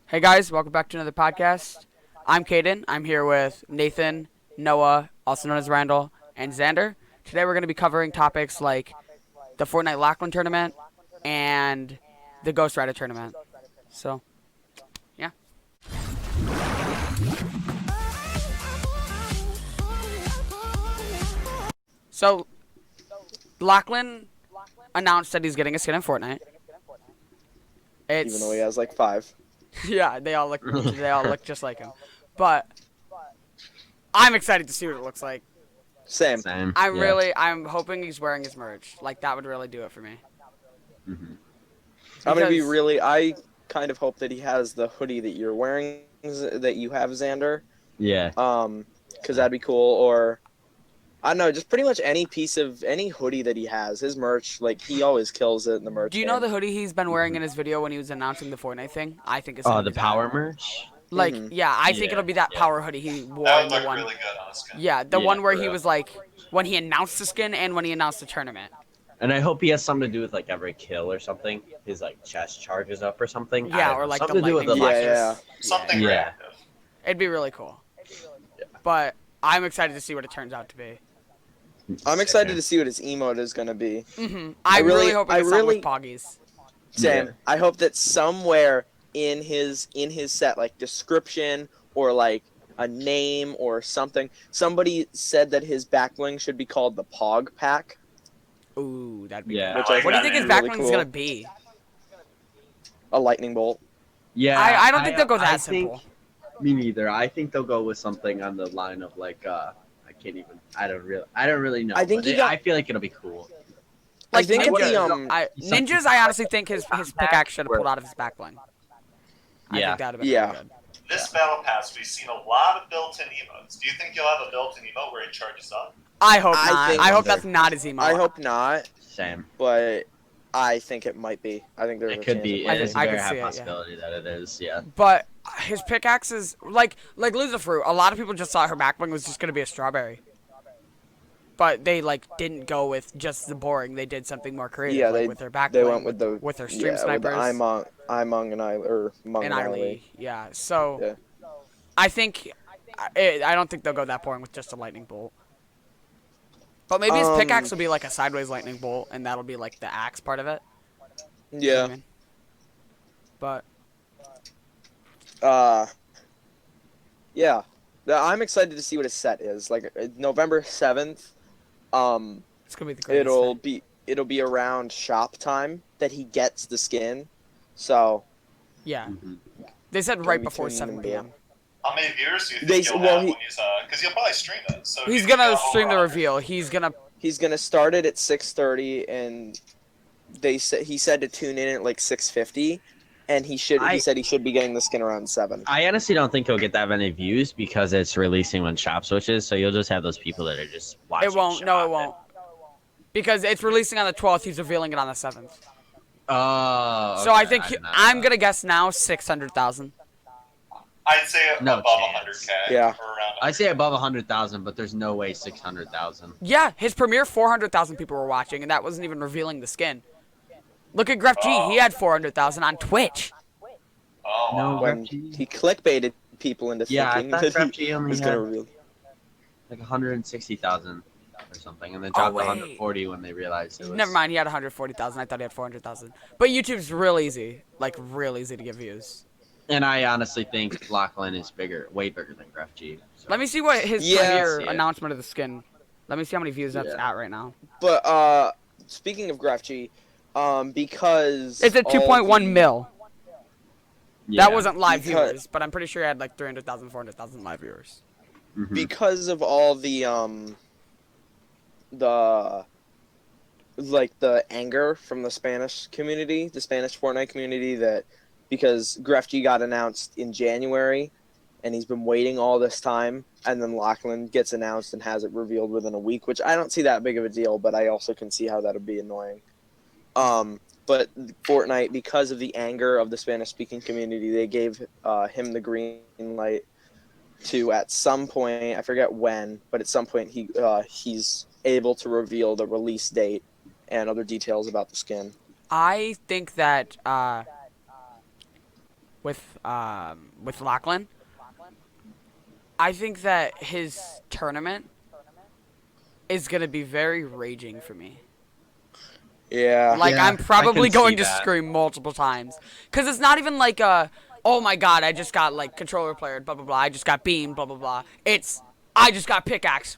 Hey guys, welcome back to another podcast. I'm Caden. I'm here with Nathan, Noah, also known as Randall, and Xander. Today we're going to be covering topics like the Fortnite Lachlan tournament and the Ghost Rider tournament. So, yeah. So, Lachlan announced that he's getting a skin in Fortnite. Even though he It's has like 5. yeah, they all look just like him. But I'm excited to see what it looks like. Same. Same. I'm hoping he's wearing his merch. Like that would really do it for me. Mm-hmm. I'm gonna be Because- really. I kind of hope that he has the hoodie that you're wearing, that you have, Xander. Yeah. Because that'd be cool. Or I don't know, just pretty much any hoodie that he has. His merch, like he always kills it in the merch. Do you know game. the hoodie he's been wearing in his video when he was announcing the Fortnite thing? I think it's Oh, gonna the be that. power merch. Like, Mhm. yeah, I think Yeah, it'll be that yeah. power hoodie he wore That in would the look one. really good on a skin. Yeah, the Yeah, one where for he real. was like when he announced the skin and when he announced the tournament. And I hope he has something to do with like every kill or something. His like chest charges up or something. I Yeah, don't or know. like something the to do with lightning the Yeah, flashes. Something Yeah. reactive. It'd be really cool. But I'm excited to see what it turns out to be. I'm excited to see what his emote is gonna be. I'm really hoping I it's not with really- Poggies. Same. Yeah. I hope that somewhere in his set, like description or like a name or something, somebody said that his backbling should be called the Pog Pack. Ooh, that'd be Yeah. cool. Which I What do you think think his would be really backling's cool. gonna be? A lightning bolt. Yeah. I don't think they'll go that I think- simple. Me neither. I think they'll go with something on the line of like I can't even. I don't really know. I think but he got- I feel like it'll be cool. I Like think ninjas, what the ninjas, I honestly think his pickaxe should have pulled out of his backbling. I Yeah. think that'd have been Yeah. really good. This battle pass, we've seen a lot of built-in emotes. Do you think you'll have a built-in emote where it charges up? I hope I not. think I hope so. that's not his emo. I hope not, Same. but I think it might be. I think there's It a could chance be. might It is a I very could high see it, yeah. possibility that it is. Yeah. But his pickaxe is like Fruit. A lot of people just thought her backbling was just gonna be a strawberry. But they like didn't go with just the boring. They did something more creative, Yeah, like they- with their backbling, They went with the with their stream yeah, snipers with the Imong and I or Mung and and Ilee. Yeah. So Yeah. I think I don't think they'll go that boring with just a lightning bolt. But maybe his pickaxe will be like a sideways lightning bolt, and that'll be like the axe part of it. You know what I Yeah. mean? But Yeah. I'm excited to see what his set is. Like November 7th, it's gonna be the greatest. it'll be around shop time that he gets the skin. So Yeah. Mhm. They said Gonna right be before tuning 7 in p.m. How many viewers do you think They- you'll well, have he- when he's because he'll probably stream it. So do He's you think gonna he'll stream the over- reveal. He's gonna. he's gonna start it at 6:30, and he said to tune in at like 6:50, and he said he should be getting the skin around 7. I honestly don't think he'll get that many views because it's releasing when shop switches. So you'll just have those people that are just watching. It won't. No, shop it won't. Because it's releasing on the 12th. He's revealing it on the 7th. Oh. So I okay, think did not know I'm that. gonna guess now 600,000. I'd say No above chance. 100K. Yeah. Or around. I say above 100,000, but there's no way 600,000. Yeah, his premiere 400,000 people were watching, and that wasn't even revealing the skin. Look at Gref G. He had 400,000 on Twitch. Oh, No. wow. When he clickbaited people into Yeah, I thinking thought that Graf he G only was had gonna reveal. like 160,000 or something, and then Oh, dropped wait. 140 when they realized it was. Never mind, he had 140,000. I thought he had 400,000. But YouTube's real easy, like real easy to get views. And I honestly think Lachlan is way bigger than Graf G. So. Let me see what his Yeah. premiere Yeah. announcement of the skin. Let me see how many views that's Yeah. at right now. But speaking of Graph G, because It's at all 2.1 the- mil. Yeah. That wasn't live Because- viewers, but I'm pretty sure he had like 300,000, 400,000 live viewers. Mhm. because of all the the anger from the Spanish community, the Spanish Fortnite community, that because Gref G got announced in January and he's been waiting all this time, and then Lachlan gets announced and has it revealed within a week, which I don't see that big of a deal, but I also can see how that would be annoying. But Fortnite, because of the anger of the Spanish-speaking community, they gave him the green light to, at some point, I forget when, but at some point he's able to reveal the release date and other details about the skin. I think that with Lachlan. I think that his tournament is gonna be very raging for me. Yeah. Like, Yeah, I'm I can probably see going to that. scream multiple times. Because it's not even like oh my god, I just got, like, controller player, blah, blah, blah. I just got beam, blah, blah, blah. It's, I just got pickaxe.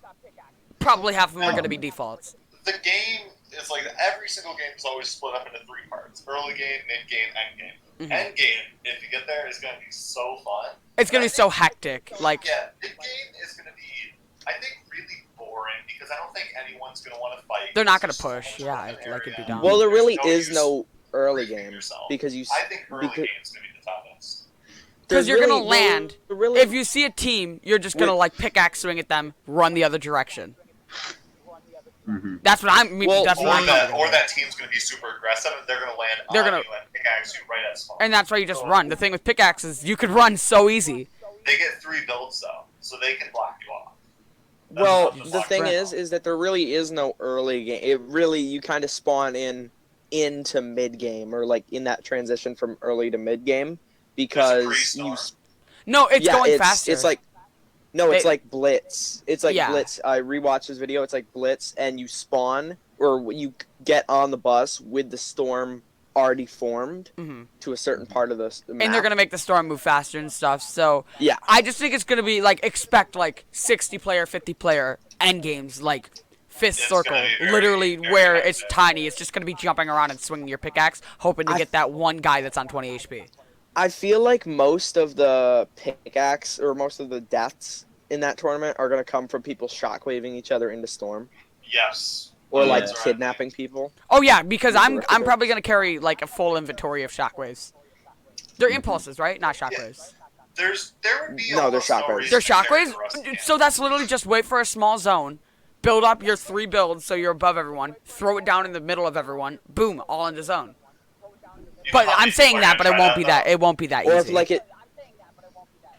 Probably half of them are going to be defaults. The game is like every single game is always split up into 3 parts: early game, mid game, end game. Mhm. End game, if you get there, is going to be so fun. It's going to be so hectic. Like, Yeah, mid game is going to be, I think, really boring because I don't think anyone's going to want to fight. they're not going There's to so push. much Yeah, open like, it'd be area. dumb. Well, there really There's is use no early griefing game yourself. because you. I think early because, game's going to be the toughest. Because you're really, going to land. well, really, If you see a team, you're just going to, like, pickaxe swing at them, run the other direction. Mm-hmm. That's what I'm. Well, That's what Or I'm that, gonna do. that team's going to be super aggressive and they're going to land They're on gonna- you and pickaxe you right at spawn. And that's why you just run. The thing with pickaxes, you could run so easy. They get 3 builds though, so they can block you off. That's well, enough to the block thing you off. is that there really is no early game. It really you kind of spawn into mid game or like in that transition from early to mid game because you. pre-start. No, it's yeah, going it's, faster. It's like. No, it's It- like Blitz. It's like Yeah. Blitz. I rewatched this video. It's like Blitz, and you spawn or you get on the bus with the storm already formed Mhm. to a certain part of the map. And they're gonna make the storm move faster and stuff. So Yeah. I just think it's gonna be like expect like 60 player, 50 player end games like fist It's circle, gonna be very, literally very where it's hectic. tiny. It's just gonna be jumping around and swinging your pickaxe, hoping to I- get that one guy that's on 20 HP. I feel like most of the pickaxe or most of the deaths in that tournament are going to come from people shockwaving each other into storm Yes. or like That's right. kidnapping people. Oh yeah, because With I'm the rifle probably gonna carry like a full inventory of shockwaves. They're impulses, right? Not shockwaves. There would be No, they're almost no shockwaves. reason They're to carry shockwaves. the rest of the game. So that's literally just wait for a small zone, build up your 3 builds so you're above everyone, throw it down in the middle of everyone, boom, all in the zone. You But know how I'm many saying people are that, but gonna it try won't be that. though? It won't be that Or easy. if like it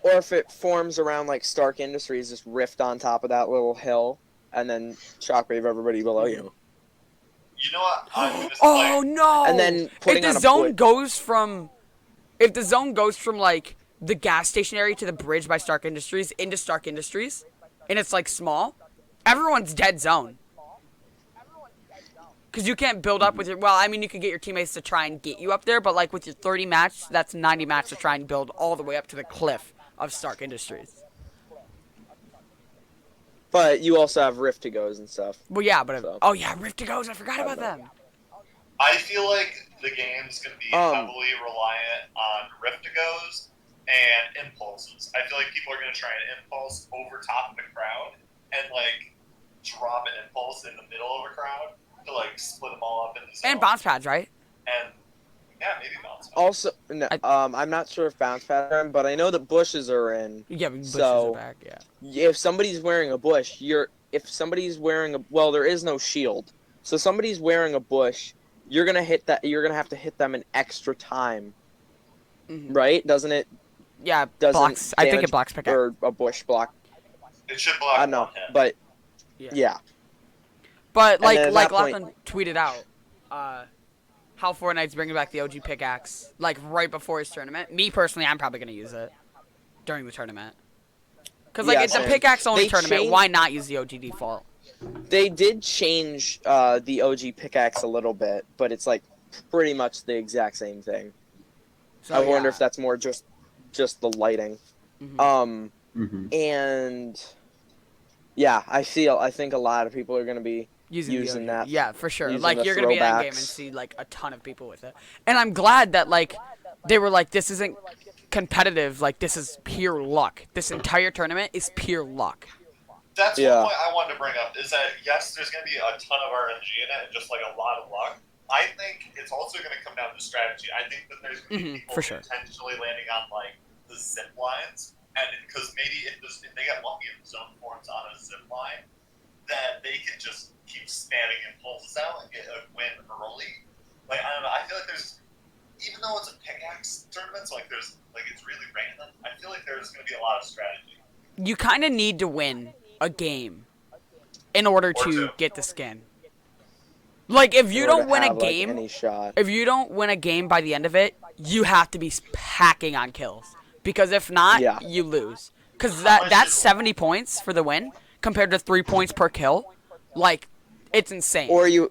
or if it forms around like Stark Industries, just rift on top of that little hill and then shockwave everybody below you. You know what? I'm just Oh like, no! And then putting if on the a zone foot- goes from, if the zone goes from like the gas station area to the bridge by Stark Industries into Stark Industries, and it's like small, everyone's dead zone. Because you can't build up with your. Well, I mean, you could get your teammates to try and get you up there, but like with your 30 match, that's 90 match to try and build all the way up to the cliff of Stark Industries. But you also have rift to goes and stuff. Well, yeah, but So. oh yeah, Rift to Goes. I forgot about I don't them. I feel like the game's going to be heavily reliant on Riftigos and impulses. I feel like people are going to try and impulse over top of the crowd and like drop an impulse in the middle of a crowd to like split them all up into zones. And bounce pads, right? And yeah, maybe bounce pads. Also, no, I'm not sure if bounce pads are in, but I know that bushes are in. Yeah, bushes So- are back. Yeah. If somebody's wearing a bush, if somebody's wearing a there is no shield. So somebody's wearing a bush, you're gonna have to hit them an extra time, Mhm. right? Doesn't it? Yeah, Doesn't blocks. I think damage it blocks pickaxe. or a bush block. It should block I don't know, one hit. but Yeah. yeah. But And then at like that point- Lachlan tweeted out, how Fortnite's bringing back the OG pickaxe like right before his tournament. Me personally, I'm probably gonna use it during the tournament. Cause like Yeah, it's a same. pickaxe only They tournament. changed- Why not use the OG default? They did change the OG pickaxe a little bit, but it's like pretty much the exact same thing. So, I wonder yeah. if that's more just the lighting. Mhm. Mm-hmm. And yeah, I think a lot of people are gonna be using the using OG. that- Yeah, for sure. using Like the you're gonna be in game and throwbacks. see like a ton of people with it. And I'm glad that like they were like, this isn't competitive. Like this is pure luck. This entire tournament is pure luck. That's Yeah. one point I wanted to bring up is that yes, there's going to be a ton of RNG in it and just like a lot of luck. I think it's also going to come down to strategy. I think that there's going to be Mhm, people for sure. intentionally landing on like the zip lines, and because maybe if they get lucky and the zone forms on a zip line, then they can just keep spamming impulses out and get a win early. Like I don't know. I feel like there's, even though it's a pickaxe tournament, so like there's like it's really random. I feel like there's going to be a lot of strategy. You kind of need to win a game in order Or to two. get the skin. Like, if you in order don't to win a have, like, game, any shot. if you don't win a game by the end of it, you have to be packing on kills. Because if not, Yeah. you lose. Because How much that's is- 70 points for the win compared to 3 points per kill. Like, it's insane. Or you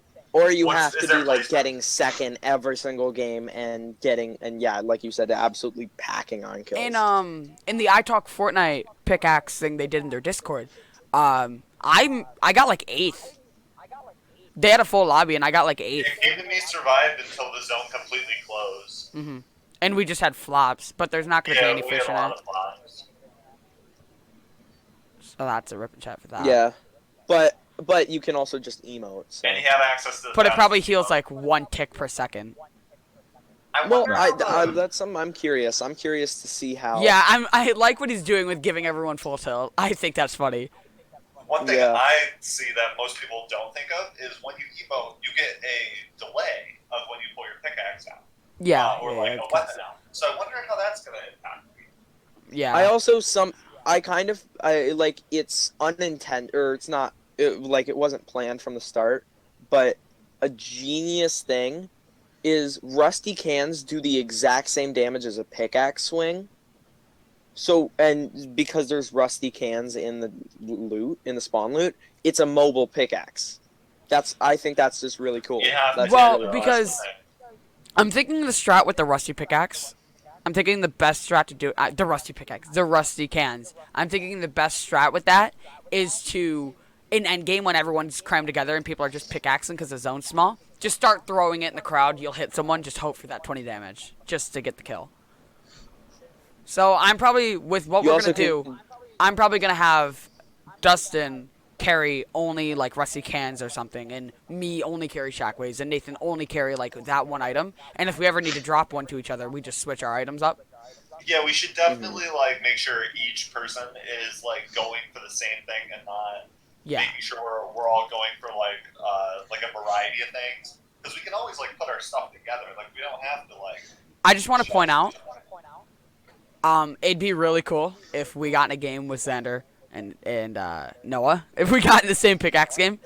have is to there be like placement? getting second every single game and like you said, absolutely packing on kills. In the I Talk Fortnite pickaxe thing they did in their Discord, I got like 8th. They had a full lobby and I got like 8th. It came to me survived until the zone completely closed. And we just had flops, but there's not going to be Yeah, any we fish had a in lot it. of lives. So that's a rip and chat for that. Yeah, but you can also just emote. So. And you have access to. But it that probably stuff. heals like 1 tick per second. I Well, wonder how the- that's something I'm curious. I'm curious to see how. Yeah, I like what he's doing with giving everyone full tilt. I think that's funny. One thing Yeah. I see that most people don't think of is when you emote, you get a delay of when you pull your pickaxe out. Yeah, Or yeah, like yeah, a weapon out. So I wonder how that's going to impact me. yeah. I also I like it's unintended or it's not like it wasn't planned from the start, but a genius thing is rusty cans do the exact same damage as a pickaxe swing. So and because there's rusty cans in the spawn loot, it's a mobile pickaxe. I think that's just really cool. Yeah, That's Well, really because- awesome. I'm thinking the strat with the rusty pickaxe. I'm thinking the best strat to do the rusty pickaxe, the rusty cans. I'm thinking the best strat with that is to in endgame when everyone's crammed together and people are just pickaxing because the zone's small. Just start throwing it in the crowd. You'll hit someone. Just hope for that 20 damage just to get the kill. So I'm probably with what You we're also gonna do. I'm probably gonna have Dustin carry only like rusty cans or something, and me only carry shockwaves, and Nathan only carry like that one item. And if we ever need to drop one to each other, we just switch our items up. Yeah, we should definitely like make sure each person is like going for the same thing and not Yeah. making sure we're all going for like a variety of things. Because we can always like put our stuff together. Like we don't have to like. I just want to point out, it'd be really cool if we got in a game with Xander and Noah. If we got in the same pickaxe game,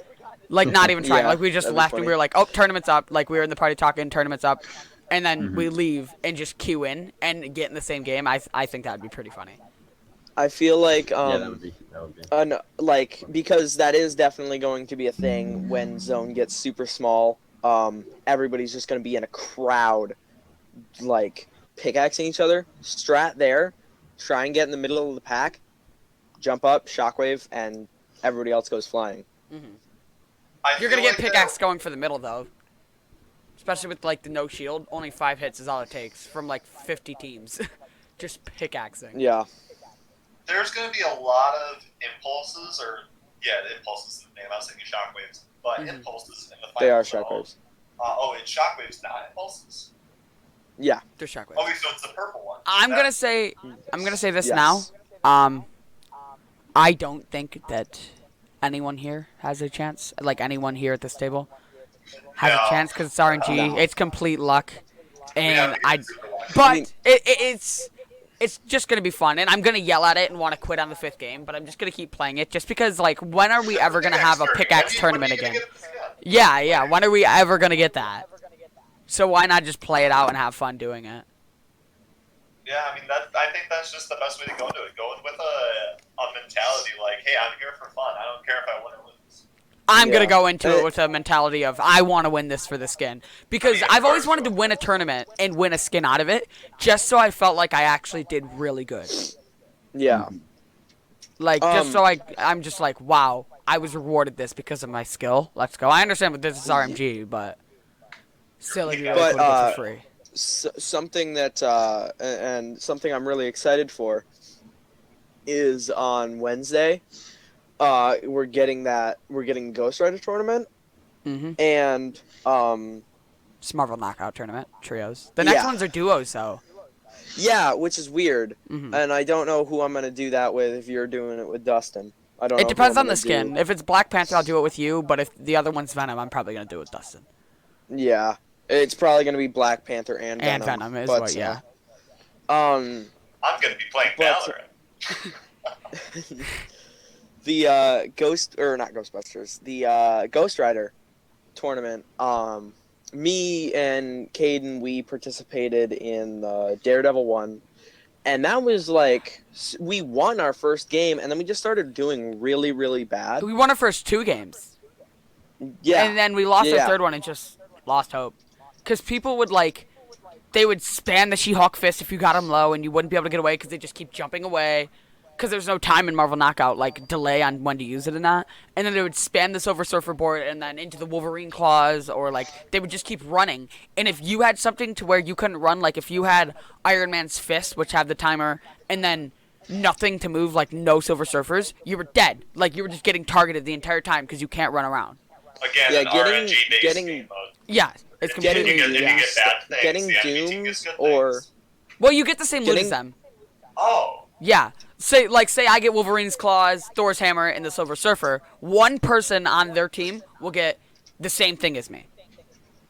like not even trying, Yeah, like we just that'd be left and funny. we were like, oh, tournament's up. Like we were in the party talking, tournament's up, and then we leave and just queue in and get in the same game. I think that'd be pretty funny. I feel like yeah, that would be. like because that is definitely going to be a thing when zone gets super small. Everybody's just going to be in a crowd, like pickaxing each other. Strat there, try and get in the middle of the pack, jump up, shockwave, and everybody else goes flying. You're gonna get pickaxe going for the middle though, especially with like the no shield. Only 5 hits is all it takes from like 50 teams, just pickaxing. Yeah, There's going to be a lot of impulses, impulses is the name. I was thinking shockwaves, but impulses in the final they are zone. shockwaves. And shockwaves not impulses. Yeah, Just shockwave. Okay, so it's the purple one. I'm gonna say this Yes. now. I don't think that anyone here has a chance. Like anyone here at this table has No. a chance because it's RNG. No. It's complete luck, We have and to get super lucky. But I mean- it's just gonna be fun, and I'm gonna yell at it and want to quit on the 5th game, but I'm just gonna keep playing it just because. Like, when are we ever gonna have a pickaxe tournament again? Yeah. When are we ever gonna get that? So why not just play it out and have fun doing it? Yeah, I mean, I think that's just the best way to go into it. Go with a mentality like, hey, I'm here for fun. I don't care if I win or lose. I'm gonna Yeah. go into it with a mentality of I want to win this for the skin because Yeah, I've always of wanted to win a tournament and win a skin out of it, just so I felt like I actually did really good. yeah. Like just so I'm just like, wow, I was rewarded this because of my skill. Let's go. I understand what this is RMG, but still, it'd be really But, cool to get for free. Something that and something I'm really excited for is on Wednesday. We're getting Ghost Rider tournament and It's Marvel Knockout Tournament trios. The next Yeah. ones are duos, though. yeah, which is weird. Mhm. And I don't know who I'm gonna do that with if you're doing it with Dustin. I don't know. It who depends I'm on the gonna skin. do. If it's Black Panther, I'll do it with you. But if the other one's Venom, I'm probably gonna do it with Dustin. Yeah, it's probably gonna be Black Panther and Venom. And Venom is but, what, yeah. I'm going to be playing But- Valorant. The Ghost or not Ghostbusters, the Ghost Rider tournament, me and Caden, we participated in the Daredevil one, and that was like we won our first game, and then we just started doing really, really bad. We won our first 2 games. Yeah, And then we lost our yeah. third one and just lost hope. Because people would, like, they would spam the She-Hulk fist if you got them low, and you wouldn't be able to get away because they just keep jumping away. Because there's no time in Marvel Knockout, like, delay on when to use it and that. And then they would spam the Silver Surfer board and then into the Wolverine claws, or, like, they would just keep running. And if you had something to where you couldn't run, like, if you had Iron Man's fist, which had the timer, and then nothing to move, like, no Silver Surfers, you were dead. Like, you were just getting targeted the entire time because you can't run around. Again, Yeah, an RNG-based game mode. Yeah, it's And if completely... you get bad things, Getting the enemy team doomed gets good or things. Well, you get the same loot as Getting- them. Oh. Yeah. Say I get Wolverine's claws, Thor's hammer, and the Silver Surfer. One person on their team will get the same thing as me.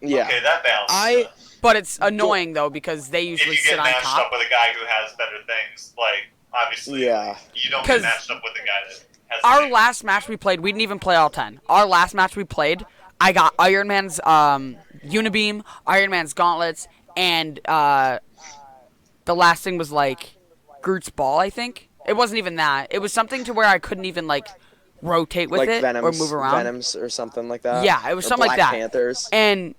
yeah. Okay, that balances it. But it's annoying though because they If usually you sit get on matched top. up with a guy who has better things, like, obviously, Yeah. you don't 'Cause get matched up with a guy that has Our things. last match we played, we didn't even play all 10. Our last match we played, I got Iron Man's Unibeam, Iron Man's gauntlets, and the last thing was like Groot's ball, I think. It wasn't even that. It was something to where I couldn't even like rotate with Like it Venoms, or move around. Venoms or something like that. Yeah, it was Or something like Black that. Panthers. And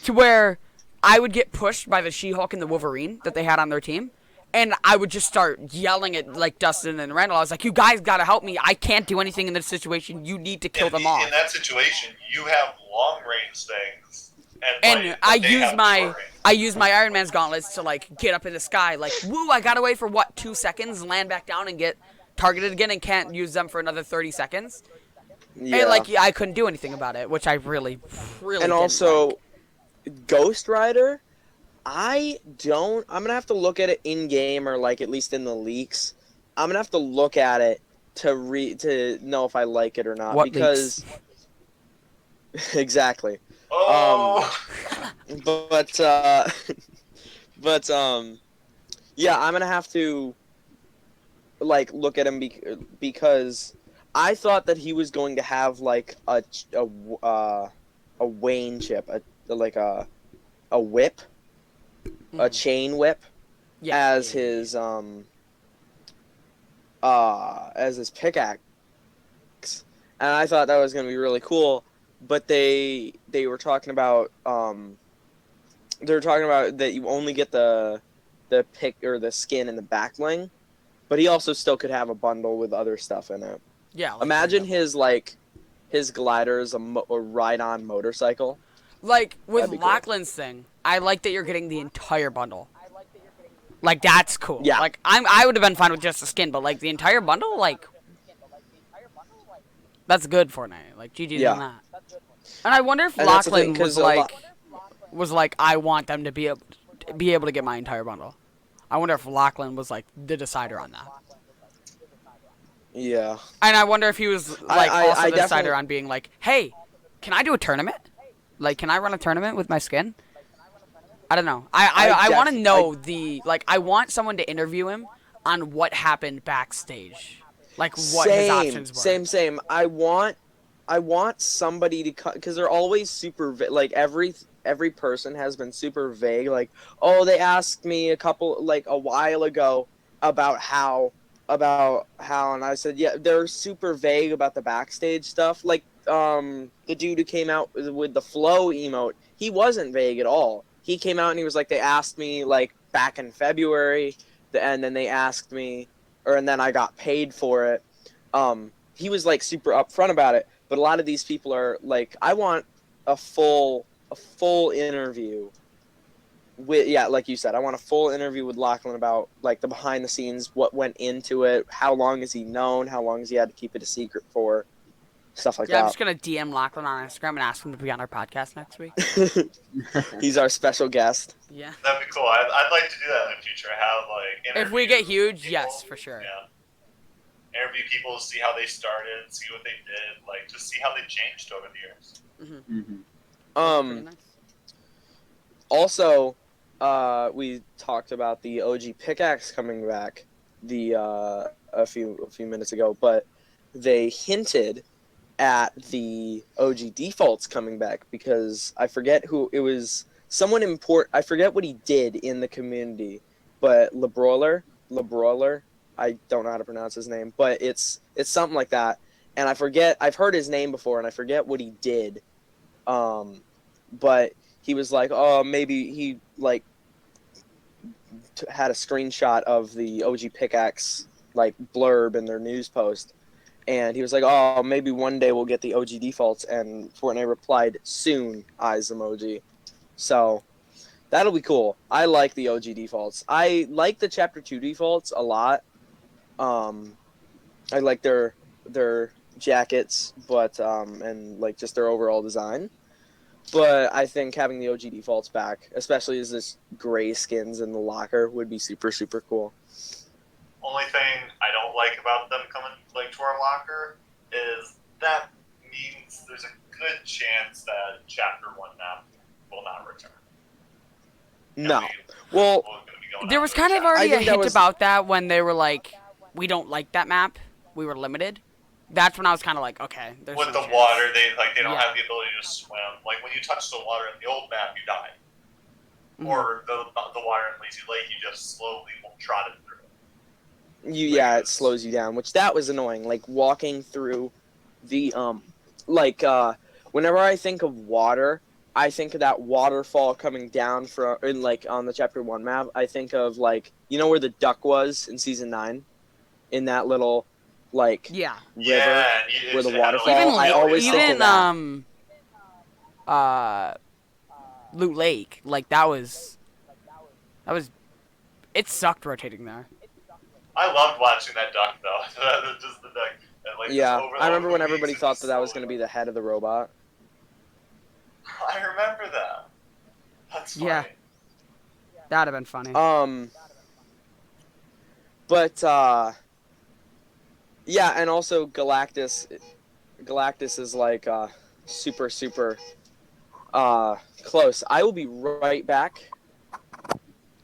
to where I would get pushed by the She-Hulk and the Wolverine that they had on their team. And I would just start yelling at like Dustin and Randall. I was like, "You guys gotta help me! I can't do anything in this situation. You need to kill them off." In that situation, you have long range things, And like, I they use have my short range. I use my Iron Man's gauntlets to like get up in the sky. Like, woo! I got away for what 2 seconds, land back down, and get targeted again, and can't use them for another 30 seconds. Yeah. And like, I couldn't do anything about it, which I really, really. And didn't also, like. Ghost Rider, I'm gonna have to look at it in game or like at least in the leaks. I'm gonna have to look at it to know if I like it or not What because exactly. Oh, But but yeah, I'm gonna have to like look at him because I thought that he was going to have like a Wayne chip, a whip, a chain whip as his pickaxe, and I thought that was gonna be really cool. But they were talking about that you only get the pick or the skin and the back bling, but he also still could have a bundle with other stuff in it. Yeah. Like, Imagine his glider is a ride-on motorcycle. like with That'd be cool. Lachlan's thing. I like that you're getting the entire bundle. Like that's cool. Yeah. Like I would have been fine with just the skin, but like the entire bundle, like that's good Fortnite. Like GG's Yeah. on that. And I wonder if And that's the Lachlan thing, 'cause was like I want them to be able to get my entire bundle. I wonder if Lachlan was like the decider on that. Yeah. And I wonder if he was like also I the decider definitely- on being like, hey, can I do a tournament? Like, can I run a tournament with my skin? I don't know. I want to know I want someone to interview him on what happened backstage. Like, what his options were. Same. I want somebody to cut because they're always super like every person has been super vague. Like, oh, they asked me a while ago about how, and I said, yeah, they're super vague about the backstage stuff. Like, the dude who came out with the flow emote, he wasn't vague at all. He came out and he was like, they asked me like back in February, and then they asked me, and then I got paid for it. He was like super upfront about it. But a lot of these people are like, I want a full interview with, like you said, I want a full interview with Lachlan about like the behind the scenes, what went into it, how long has he known, how long has he had to keep it a secret for, stuff like Yeah, I'm that. just going to DM Lachlan on Instagram and ask him to be on our podcast next week. He's our special guest. Yeah. that'd be cool. I'd like to do that in the future. Have like If we get interview huge, people. yes, for sure. Yeah. Interview people, see how they started, see what they did, like just see how they changed over the years. Pretty nice. Also, we talked about the OG pickaxe coming back a few minutes ago, but they hinted at the OG defaults coming back, because I forget who it was. Someone I forget what he did in the community, but LeBroiler, I don't know how to pronounce his name, but it's something like that. And I forget. I've heard his name before, and I forget what he did. But he was like, oh, maybe he like had a screenshot of the OG pickaxe like blurb in their news post, and he was like, oh, maybe one day we'll get the OG defaults, and Fortnite replied, soon, eyes emoji. So that'll be cool. I like the OG defaults. I like the Chapter 2 defaults a lot. I like their jackets, but and like just their overall design. But I think having the OG defaults back, especially as this gray skins in the locker, would be super, super cool. Only thing I don't like about them coming like to our locker is that means there's a good chance that Chapter 1 map will not return. No. Well, there was kind of already a hint about that when they were like, we don't like that map. We were limited. That's when I was kind of like, okay. There's with no the chance. water, they don't have the ability to swim. Like when you touch the water in the old map, you die. Mhm. Or the water in Lazy Lake, you just slowly trot it through. Yeah, it slows you down, which that was annoying. Like walking through the whenever I think of water, I think of that waterfall coming down from in like on the Chapter 1 map. I think of like, you know where the duck was in season 9, in that little like Yeah. river where the waterfall. Even I always think of that. Loot Lake, like that was, it sucked rotating there. I loved watching that duck though. Just the duck. And, like, yeah, over, I remember over when the everybody weeks, thought that was going to be the head of the robot. I remember that. That's funny. Yeah. That'd have been funny. But yeah, and also Galactus is like super, super close. I will be right back.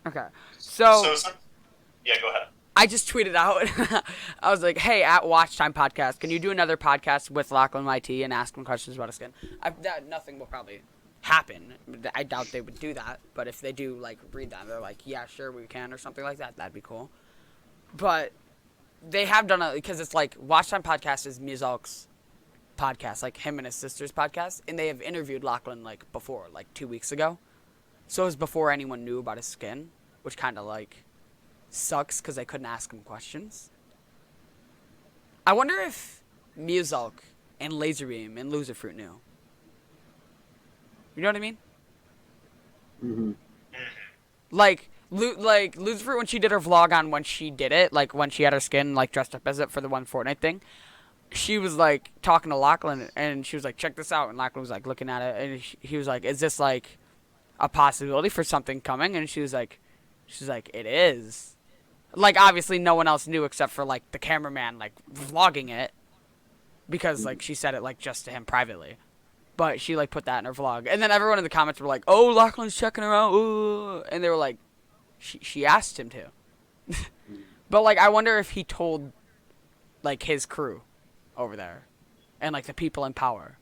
Okay. So yeah, go ahead. I just tweeted out, I was like, hey, at Watch Time Podcast, can you do another podcast with Lachlan YT and ask him questions about a skin? Nothing will probably happen. I doubt they would do that, but if they do, like, read that, they're like, yeah, sure, we can, or something like that, that'd be cool. But they have done because it's like, Watch Time Podcast is Muzalk's podcast, like him and his sister's podcast, and they have interviewed Lachlan, like, before, like, 2 weeks ago. So it was before anyone knew about his skin, which kind of, like, sucks because I couldn't ask him questions. I wonder if Muzalk and Laserbeam and Loserfruit knew. You know what I mean? Mm-hmm. Like Loserfruit, when she did her vlog on when she did it, like when she had her skin like dressed up as it for the one Fortnite thing, she was like talking to Lachlan and she was like, check this out, and Lachlan was like looking at it and he was like, is this like a possibility for something coming? And she's like, it is. Like, obviously, no one else knew except for, like, the cameraman, like, vlogging it. Because, like, she said it, like, just to him privately. But she, like, put that in her vlog. And then everyone in the comments were like, oh, Lachlan's checking her out. Ooh. And they were like, she asked him to. But, like, I wonder if he told, like, his crew over there. And, like, the people in power.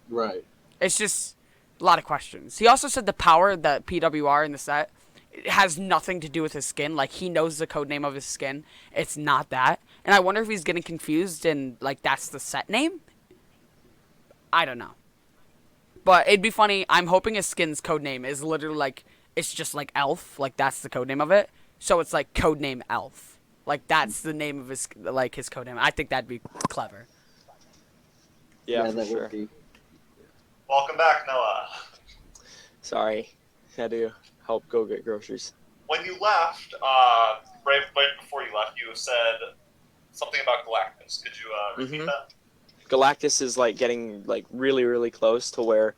Right. It's just a lot of questions. He also said the power that PWR in the set, it has nothing to do with his skin. Like, he knows the code name of his skin. It's not that. And I wonder if he's getting confused and, like, that's the set name? I don't know. But it'd be funny. I'm hoping his skin's code name is literally, like, it's just, like, Elf. Like, that's the code name of it. So it's, like, codename Elf. Like, that's the name of his, like, his code name. I think that'd be clever. Yeah, for that sure. would be. Welcome back, Noah. Sorry, had to help go get groceries. When you left, right before you left, you said something about Galactus. Could you repeat that? Galactus is like getting like really, really close to where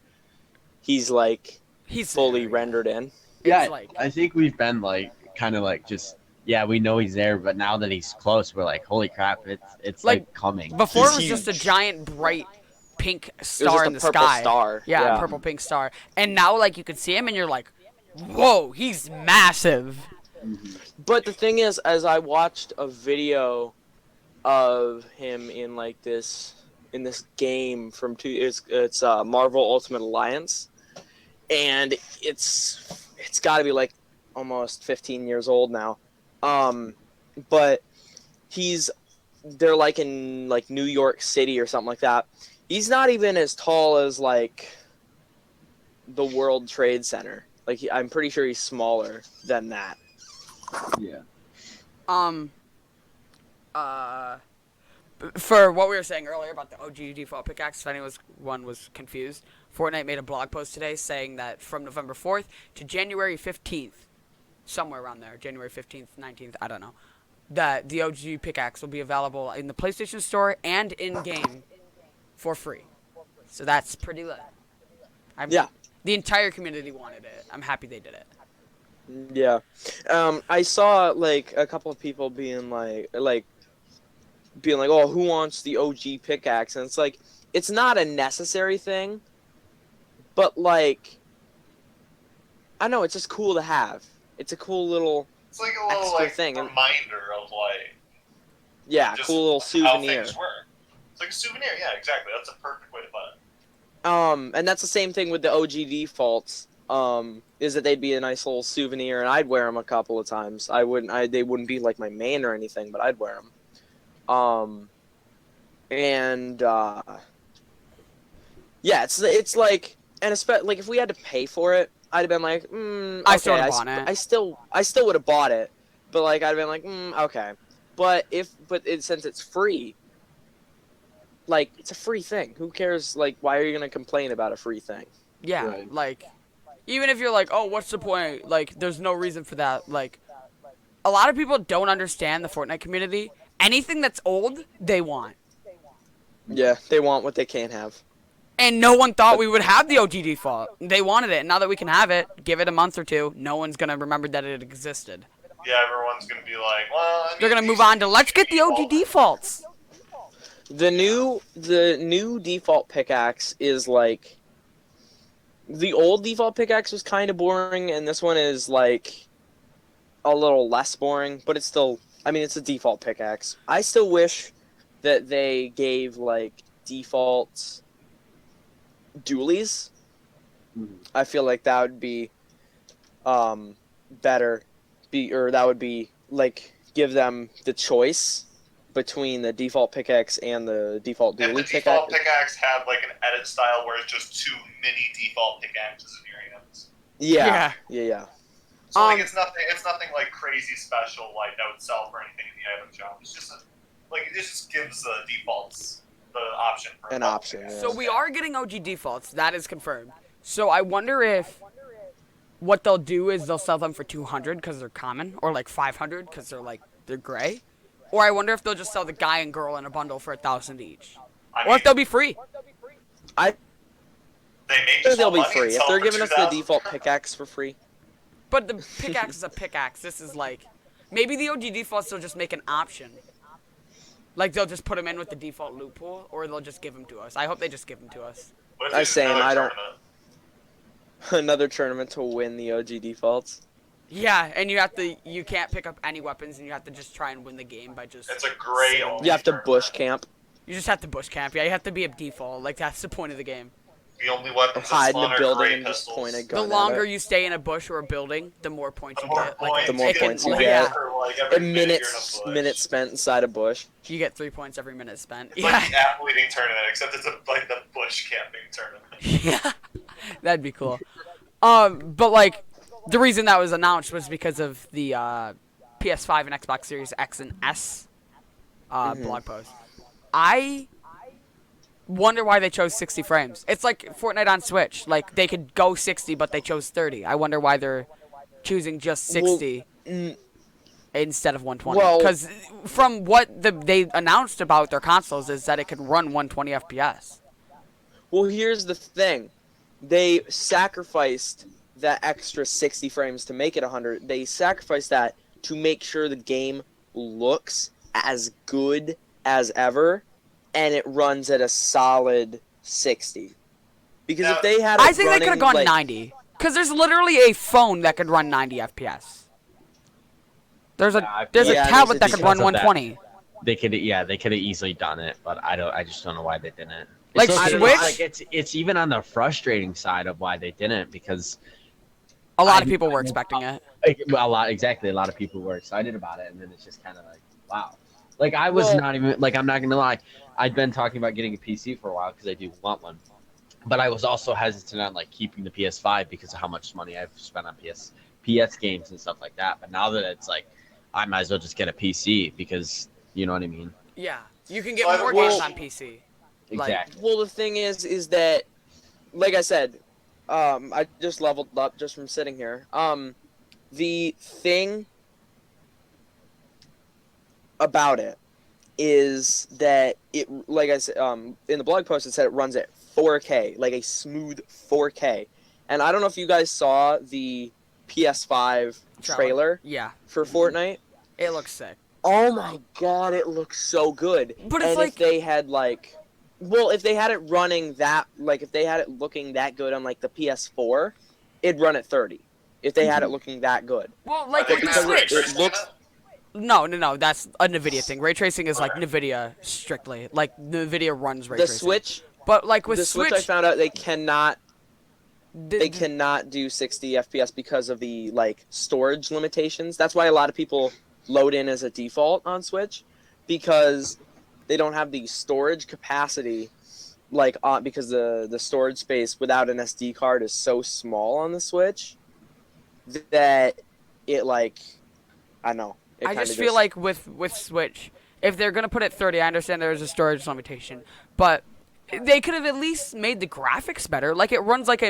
he's fully there, rendered in. Yeah, like, I think we've been like kind of like just we know he's there, but now that he's close, we're like, holy crap, it's like coming. Before it was He's just a huge. giant bright pink It was star just in a the purple sky. star. Yeah, a purple pink star. And now like you can see him and you're like, whoa, he's massive. But the thing is, as I watched a video of him in like this in this game from it's Marvel Ultimate Alliance, and it's got to be like almost 15 years old now. But they're like in like New York City or something like that. He's not even as tall as like the World Trade Center. Like I'm pretty sure he's smaller than that. Yeah. For what we were saying earlier about the OG default pickaxe, if anyone was confused, Fortnite made a blog post today saying that from November 4th to January 15th, somewhere around there, January 15th, 19th, I don't know, that the OG pickaxe will be available in the PlayStation Store and in-game for free. So that's pretty lit. Yeah. The entire community wanted it. I'm happy they did it. Yeah. I saw like a couple of people being like, oh, who wants the OG pickaxe? And it's like, it's not a necessary thing, but like, I don't know, it's just cool to have. It's a cool little It's like a little extra like thing. reminder of like Yeah, just cool little how souvenir. things work. It's like a souvenir, yeah, exactly. That's a perfect way to put it. And that's the same thing with the OG defaults. Is that they'd be a nice little souvenir, and I'd wear them a couple of times. They wouldn't be like my main or anything, but I'd wear them. Yeah, it's like, and especially like if we had to pay for it, I'd have been like, okay, I still would've bought it. I still would have bought it, but like I'd have been like, okay, since it's free, like it's a free thing. Who cares? Like, why are you gonna complain about a free thing? Yeah, Right. like, even if you're like, oh, what's the point? Like, there's no reason for that. Like, a lot of people don't understand the Fortnite community. Anything that's old, they want. Yeah, they want what they can't have. And no one thought we would have the OG default. They wanted it. Now that we can have it, give it a month or two, no one's going to remember that it existed. Yeah, everyone's gonna be like, well, They're going to move on to, let's get the OG defaults. The new default pickaxe is like, the old default pickaxe was kind of boring, and this one is like a little less boring, but it's still, I mean, it's a default pickaxe. I still wish that they gave like default dualies. I feel like that would be better, that would be like give them the choice between the default pickaxe and the default if dually the pickaxe. default pickaxe had like an edit style where it's just two mini default pickaxes in your hands. Yeah. So like it's nothing like crazy special like that would sell for anything in the item shop. It's just it just gives the defaults the option for An option. Yeah. So we are getting OG defaults. That is confirmed. So I wonder if what they'll do is they'll sell them for 200 because they're common, or like 500 because they're gray. Or I wonder if they'll just sell the guy and girl in a bundle for 1,000 each. Or if they'll be free. I they may think just they'll be money and free if sell they're for giving us the 2,000. default pickaxe for free. But the pickaxe is a pickaxe. This is like, maybe the OG defaults will just make an option. Like they'll just put them in with the default loot pool, or they'll just give them to us. I hope they just give them to us. What if I there's say, another I don't- tournament? Another tournament to win the OG defaults. Yeah, and you can't pick up any weapons, and you have to just try and win the game by just. It's a gray only You have to tournament. bush camp. You just have to bush camp. Yeah, you have to be a default. Like that's the point of the game. The only weapons Hide that in spawn a are building gray and just pistols. point a The gun longer at it. you stay in a bush or a building, the more points The you more get. points, The more you get points you points get. for, like, every A minute you're in a bush. minute spent inside a bush. You get 3 points every minute spent. It's Yeah, like the athleting tournament, except it's like the bush camping tournament. yeah, that'd be cool. But like, the reason that was announced was because of the PS5 and Xbox Series X and S blog post. I wonder why they chose 60 frames. It's like Fortnite on Switch. Like they could go 60, but they chose 30. I wonder why they're choosing just 60 instead of 120. Well- Because from what they announced about their consoles is that it could run 120 FPS. Well, here's the thing. They sacrificed that extra 60 frames to make it 100. They sacrificed that to make sure the game looks as good as ever, and it runs at a solid 60. Because Now, if they had it I think they could have gone running, 90. Because there's literally a phone that could run 90 FPS. There's a Yeah, there's yeah, a tablet there's that a could run because of that. 120. They could have easily done it, but I just don't know why they didn't. Like, It's I don't okay, know, Switch, like it's even on the frustrating side of why they didn't, because a lot of I people were expecting it. like, well, a lot of people were excited about it, and then it's just kind of like, wow. Like I was Well, not even like, I'm not gonna lie, I'd been talking about getting a PC for a while because I do want one, but I was also hesitant on like keeping the PS5 because of how much money I've spent on PS games and stuff like that. But now that it's like, I might as well just get a PC because you know what I mean. Yeah, you can So get I have a more games question. on PC. Like, Exactly. well, the thing is that, like I said, I just leveled up just from sitting here. The thing about it is that it, like I said, in the blog post it said it runs at 4K, like a smooth 4K. And I don't know if you guys saw the PS5 trailer yeah, for Fortnite. it looks sick. Oh my god, it looks so good. But it's And if like, they had like, well, if they had it running that, like if they had it looking that good on like the PS4, it'd run at 30. If they had it looking that good. well, Are like they with gonna the have Because ray Switch. tracing in looks it? No, that's a Nvidia thing. Ray tracing is like Okay. Nvidia strictly. Like Nvidia runs ray the tracing. Switch, But like with the Switch I Switch, found out they cannot d- they d- cannot do 60 FPS because of the like storage limitations. That's why a lot of people load in as a default on Switch, because they don't have the storage capacity, like because the storage space without an SD card is so small on the Switch that it like, I don't know, it I kind just of feel like with Switch, if they're gonna put it 30, I understand there is a storage limitation, but they could have at least made the graphics better. Like it runs like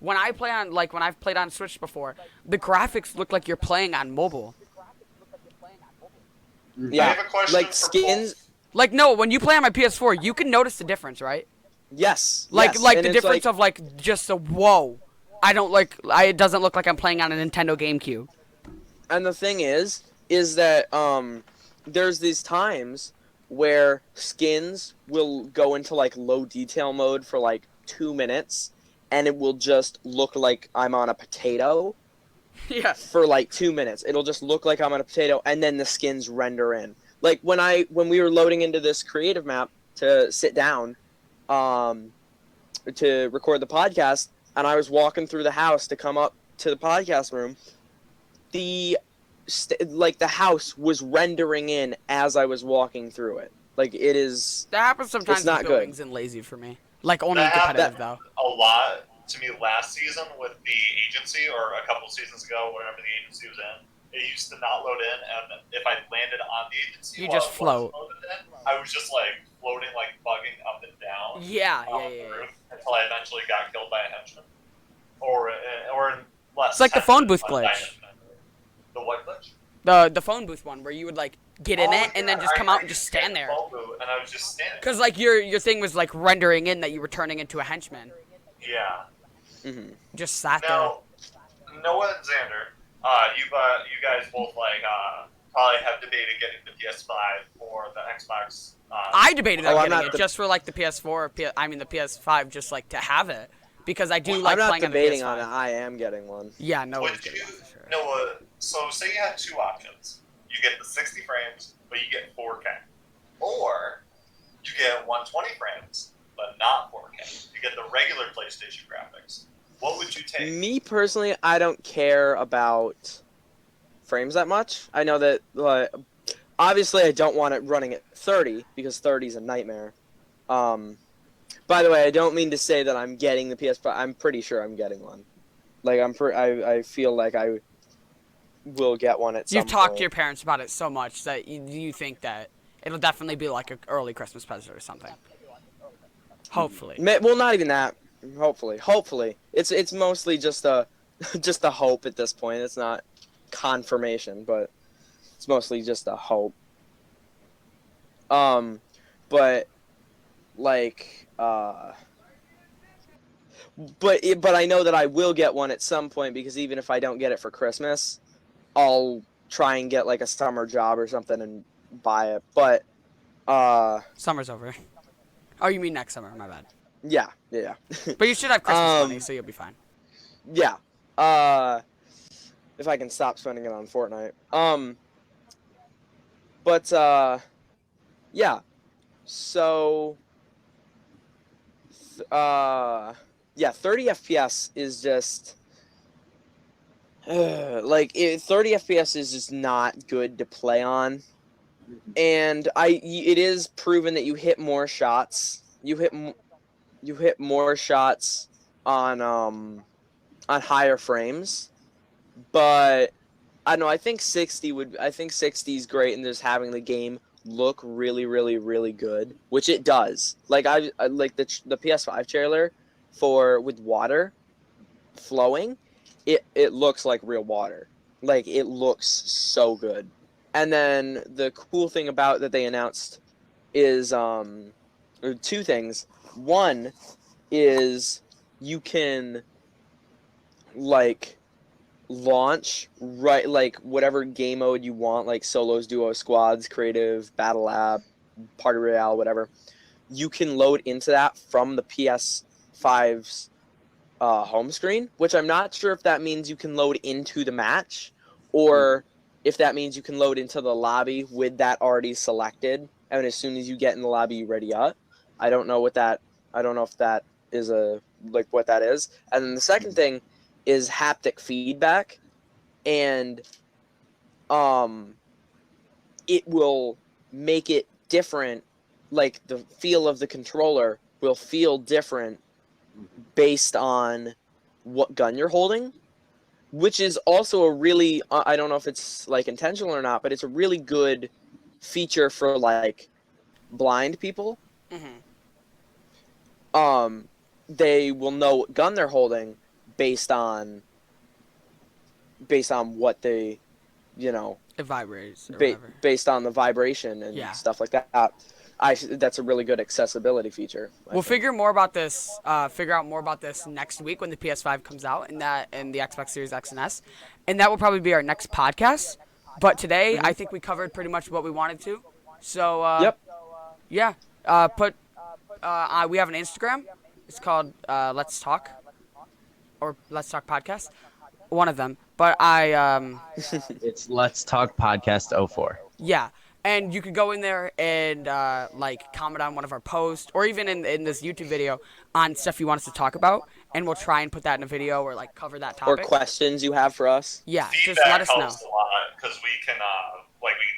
when I play on like when I've played on Switch before, the graphics look like you're playing on mobile. I yeah, have a question like for skins. both. Like no, when you play on my PS4, you can notice the difference, right? Yes, Like yes. like And the it's difference like, of like just a whoa. It doesn't look like I'm playing on a Nintendo GameCube. and the thing is that there's these times where skins will go into like low detail mode for like 2 minutes, and it will just look like I'm on a potato Yeah. for like 2 minutes. It'll just look like I'm on a potato, and then the skins render in. Like when we were loading into this creative map to sit down, um, to record the podcast, and I was walking through the house to come up to the podcast room, the like the house was rendering in as I was walking through it. Like it is, That happens sometimes it's with not buildings good. and lazy for me. Like only in That competitive happened though. a lot to me last season with the agency, or a couple seasons ago, whenever the agency was in. It used to not load in, and if I landed on the agency You while just it wasn't float. loaded in, I was just like floating, like bugging up and down Yeah, on yeah, the yeah. roof until I eventually got killed by a henchman, or in less. It's like the phone booth glitch. The what glitch? The phone booth one where you would like get in it and then just come out and just stand there. And I was just standing. Cause like your thing was like rendering in that you were turning into a henchman. Yeah. Mm-hmm. Just sat there. Now, Noah and Xander, you guys both probably have debated getting the PS5 or the Xbox. I debated on I'm getting not it the- just for like the PS4 or the PS5, just like to have it because I do like I'm not playing debating on on the it. PS5. I am getting one. Yeah, no one's Would getting you, one for sure. Noah? So say you had two options. You get the 60 frames, but you get 4K, or you get 120 frames, but not 4K. You get the regular PlayStation graphics. What would you take? Me personally, I don't care about frames that much. I know that obviously I don't want it running at 30 because 30 is a nightmare. By the way, I don't mean to say that I'm getting the PS5. I'm pretty sure I'm getting one. Like I feel like I will get one at some You've talked point. to your parents about it so much that you think that it'll definitely be like an early Christmas present or something. Hopefully. Well, not even that. Hopefully, it's mostly just a just a hope at this point. It's not confirmation, but it's mostly just a hope. But like but I know that I will get one at some point, because even if I don't get it for Christmas, I'll try and get like a summer job or something and buy it. But Summer's over. Oh, you mean next summer? My bad. yeah. But you should have Christmas money, so you'll be fine. Yeah. If I can stop spending it on Fortnite. But Yeah. So, yeah, 30 FPS is just 30 FPS is just not good to play on, and it is proven that you hit more shots. You hit more shots on higher frames, but I don't know. I think 60 is great, and just having the game look really, really, really good, which it does. Like I like the PS5 trailer for with water flowing, it looks like real water. Like it looks so good. And then the cool thing about that they announced is two things. One is you can like launch right like whatever game mode you want, like solos, duos, squads, creative, battle lab, party royale, whatever. You can load into that from the PS5's home screen, which I'm not sure if that means you can load into the match or if that means you can load into the lobby with that already selected. And as soon as you get in the lobby, you ready up. I don't know what that. I don't know if that is what that is. And then the second thing is haptic feedback, and um, it will make it different. Like the feel of the controller will feel different based on what gun you're holding, which is also a really I don't know if it's like intentional or not, but it's a really good feature for like blind people. Mm-hmm. Um, they will know what gun they're holding based on what they, you know, It vibrates or whatever. based on the vibration and Yeah. stuff like that. That's a really good accessibility feature. We'll figure more about this. Figure out more about this next week when the PS5 comes out and the Xbox Series X and S, and that will probably be our next podcast. But today, I think we covered pretty much what we wanted to. So Yep. yeah, we have an Instagram. It's called Let's Talk or Let's Talk Podcast. One of them. But It's Let's Talk Podcast 04. yeah. And you could go in there and like comment on one of our posts or even in this YouTube video on stuff you want us to talk about, and we'll try and put that in a video or like cover that Or topic. questions you have for us. Yeah, just Feedback let us know. helps a lot because we can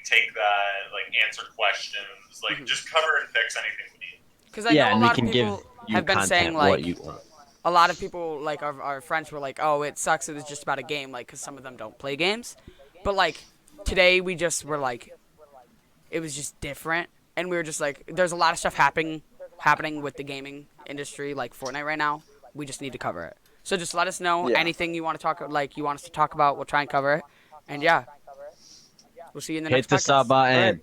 take that, like answer questions, like just cover and fix anything we need. Because I Yeah, know a and we lot of can give people you have been content saying what like you want. a lot of people like our friends were like, oh, it sucks. It was just about a game, like because some of them don't play games. But like today we just were like, it was just different, and we were just like, there's a lot of stuff happening with the gaming industry, like Fortnite right now. We just need to cover it. So just let us know Yeah. anything you want to talk, like you want us to talk about. We'll try and cover it, and yeah, we'll see you in the Hit next the podcast. sub button. All right.